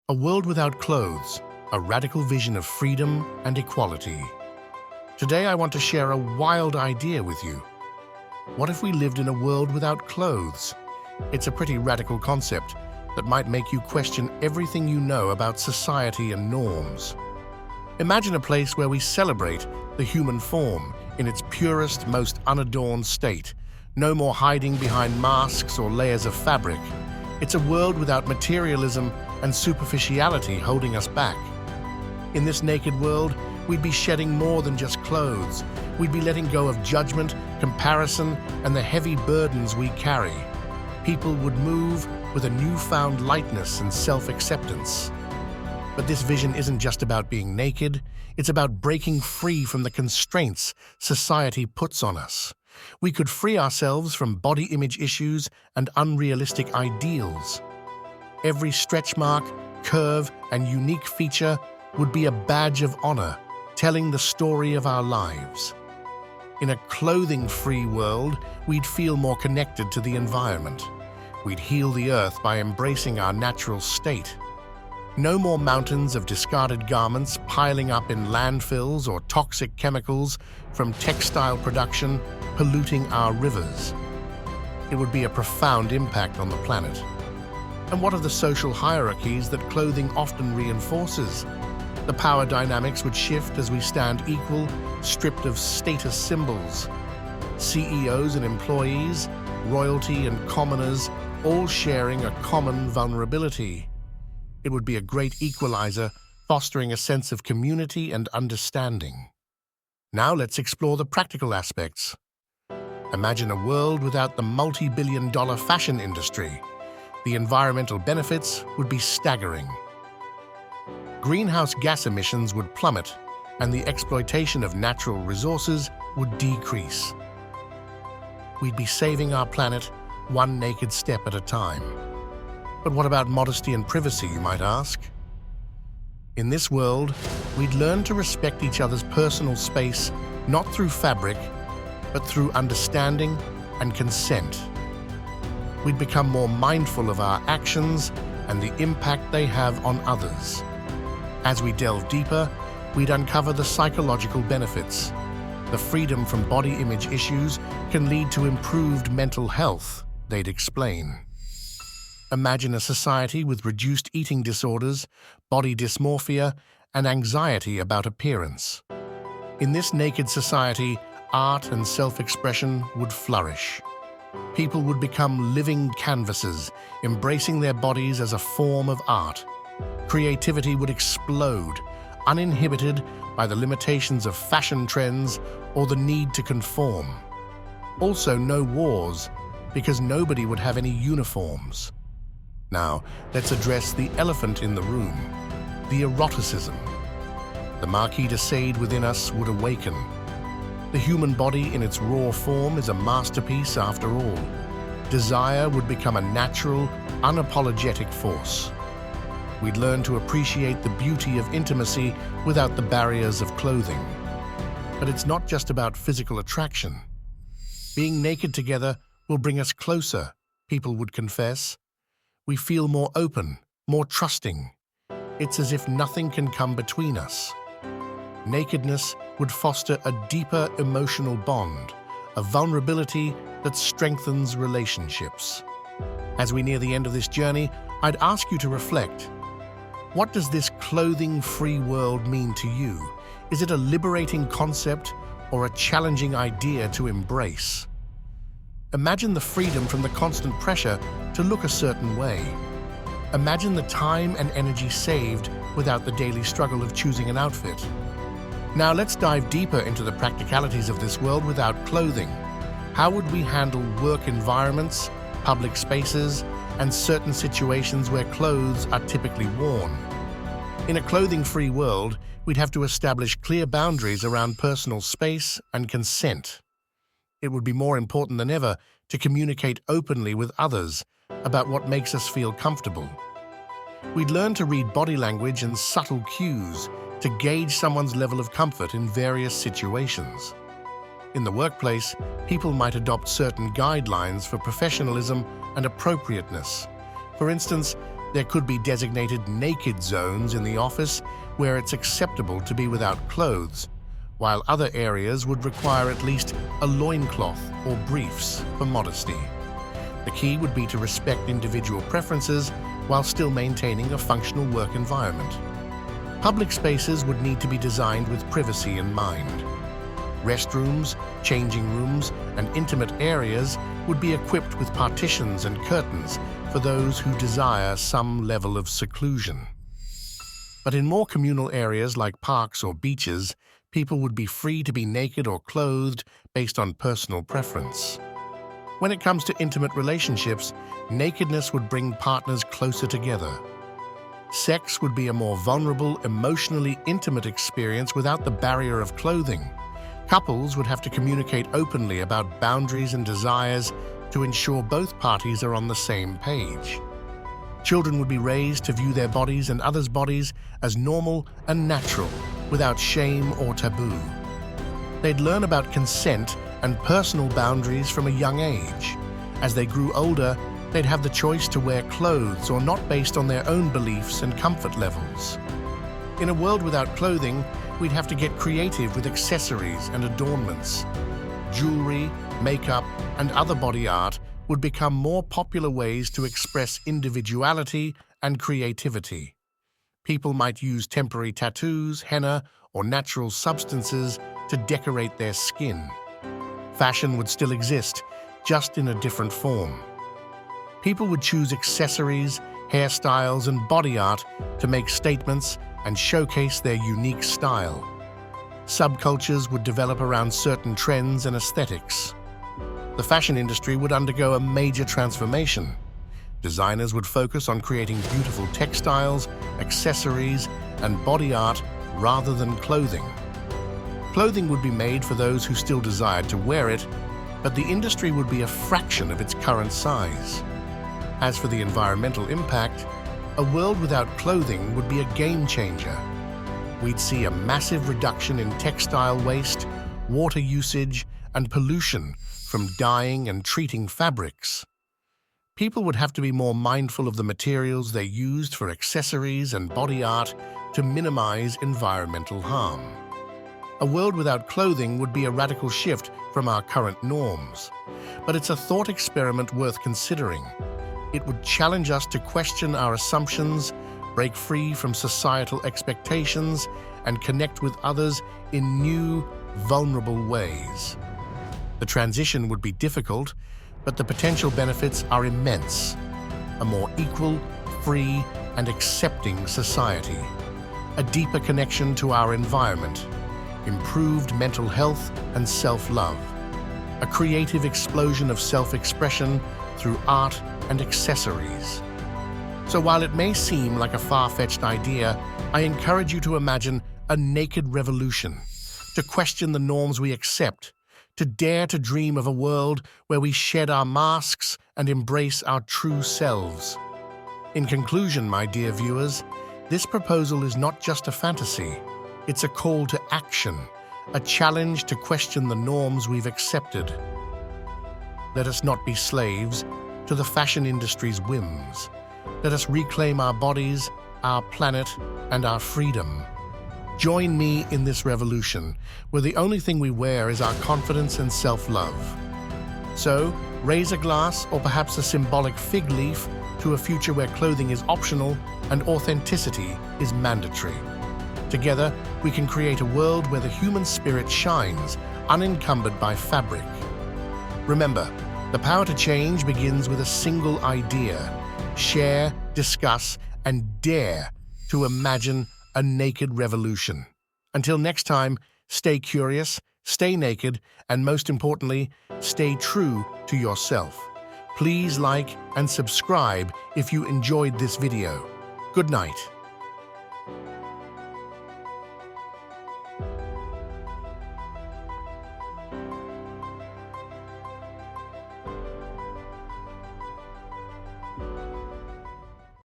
A world without clothes, a radical vision of freedom and equality. Today I want to share a wild idea with you. What if we lived in a world without clothes? It's a pretty radical concept that might make you question everything you know about society and norms. Imagine a place where we celebrate the human form in its purest, most unadorned state. No more hiding behind masks or layers of fabric. It's a world without materialism and superficiality holding us back. In this naked world, we'd be shedding more than just clothes. We'd be letting go of judgment, comparison, and the heavy burdens we carry. People would move with a newfound lightness and self-acceptance. But this vision isn't just about being naked, it's about breaking free from the constraints society puts on us. We could free ourselves from body image issues and unrealistic ideals. Every stretch mark, curve, and unique feature would be a badge of honor, telling the story of our lives. In a clothing-free world, we'd feel more connected to the environment. We'd heal the earth by embracing our natural state. No more mountains of discarded garments piling up in landfills or toxic chemicals from textile production polluting our rivers. It would be a profound impact on the planet. And what of the social hierarchies that clothing often reinforces? The power dynamics would shift as we stand equal, stripped of status symbols. CEOs and employees, royalty and commoners, all sharing a common vulnerability. It would be a great equalizer, fostering a sense of community and understanding. Now let's explore the practical aspects. Imagine a world without the multi-billion-dollar fashion industry. The environmental benefits would be staggering. Greenhouse gas emissions would plummet, and the exploitation of natural resources would decrease. We'd be saving our planet one naked step at a time. But what about modesty and privacy, you might ask? In this world, we'd learn to respect each other's personal space, not through fabric, but through understanding and consent. We'd become more mindful of our actions and the impact they have on others. As we delve deeper, we'd uncover the psychological benefits. The freedom from body image issues can lead to improved mental health, they'd explain. Imagine a society with reduced eating disorders, body dysmorphia, and anxiety about appearance. In this naked society, art and self-expression would flourish. People would become living canvases, embracing their bodies as a form of art. Creativity would explode, uninhibited by the limitations of fashion trends or the need to conform. Also, no wars, because nobody would have any uniforms. Now, let's address the elephant in the room, the eroticism. The Marquis de Sade within us would awaken. The human body in its raw form is a masterpiece after all. Desire would become a natural, unapologetic force. We'd learn to appreciate the beauty of intimacy without the barriers of clothing. But it's not just about physical attraction. Being naked together will bring us closer, people would confess. We feel more open, more trusting. It's as if nothing can come between us. Nakedness would foster a deeper emotional bond, a vulnerability that strengthens relationships. As we near the end of this journey, I'd ask you to reflect. What does this clothing-free world mean to you? Is it a liberating concept or a challenging idea to embrace? Imagine the freedom from the constant pressure to look a certain way. Imagine the time and energy saved without the daily struggle of choosing an outfit. Now let's dive deeper into the practicalities of this world without clothing. How would we handle work environments, public spaces, and certain situations where clothes are typically worn? In a clothing-free world, we'd have to establish clear boundaries around personal space and consent. It would be more important than ever to communicate openly with others about what makes us feel comfortable. We'd learn to read body language and subtle cues to gauge someone's level of comfort in various situations. In the workplace, people might adopt certain guidelines for professionalism and appropriateness. For instance, There could be designated naked zones in the office where it's acceptable to be without clothes, while other areas would require at least a loincloth or briefs for modesty. The key would be to respect individual preferences while still maintaining a functional work environment. Public spaces would need to be designed with privacy in mind. Restrooms, changing rooms, and intimate areas would be equipped with partitions and curtains for those who desire some level of seclusion. But in more communal areas like parks or beaches, people would be free to be naked or clothed based on personal preference. When it comes to intimate relationships, nakedness would bring partners closer together. Sex would be a more vulnerable, emotionally intimate experience without the barrier of clothing. Couples would have to communicate openly about boundaries and desires to ensure both parties are on the same page. Children would be raised to view their bodies and others' bodies as normal and natural, without shame or taboo. They'd learn about consent and personal boundaries from a young age. As they grew older, they'd have the choice to wear clothes or not based on their own beliefs and comfort levels. In a world without clothing, we'd have to get creative with accessories and adornments. Jewelry, makeup, and other body art would become more popular ways to express individuality and creativity. People might use temporary tattoos, henna, or natural substances to decorate their skin. Fashion would still exist, just in a different form. People would choose accessories, hairstyles, and body art to make statements and showcase their unique style. Subcultures would develop around certain trends and aesthetics. The fashion industry would undergo a major transformation. Designers would focus on creating beautiful textiles, accessories, and body art rather than clothing. Clothing would be made for those who still desired to wear it, but the industry would be a fraction of its current size. As for the environmental impact, a world without clothing would be a game changer. We'd see a massive reduction in textile waste, water usage, and pollution from dyeing and treating fabrics. People would have to be more mindful of the materials they used for accessories and body art to minimize environmental harm. A world without clothing would be a radical shift from our current norms, but it's a thought experiment worth considering. It would challenge us to question our assumptions, break free from societal expectations, and connect with others in new, vulnerable ways. The transition would be difficult, but the potential benefits are immense. A more equal, free, and accepting society. A deeper connection to our environment. Improved mental health and self-love. A creative explosion of self-expression through art and accessories. So while it may seem like a far-fetched idea, I encourage you to imagine a naked revolution, to question the norms we accept, to dare to dream of a world where we shed our masks and embrace our true selves. In conclusion, my dear viewers, this proposal is not just a fantasy. It's a call to action, a challenge to question the norms we've accepted. Let us not be slaves to the fashion industry's whims. Let us reclaim our bodies, our planet, and our freedom. Join me in this revolution, where the only thing we wear is our confidence and self-love. So, raise a glass or perhaps a symbolic fig leaf to a future where clothing is optional and authenticity is mandatory. Together, we can create a world where the human spirit shines, unencumbered by fabric. Remember, the power to change begins with a single idea. Share, discuss, and dare to imagine a naked revolution. Until next time, stay curious, stay naked, and most importantly, stay true to yourself. Please like and subscribe if you enjoyed this video. Good night.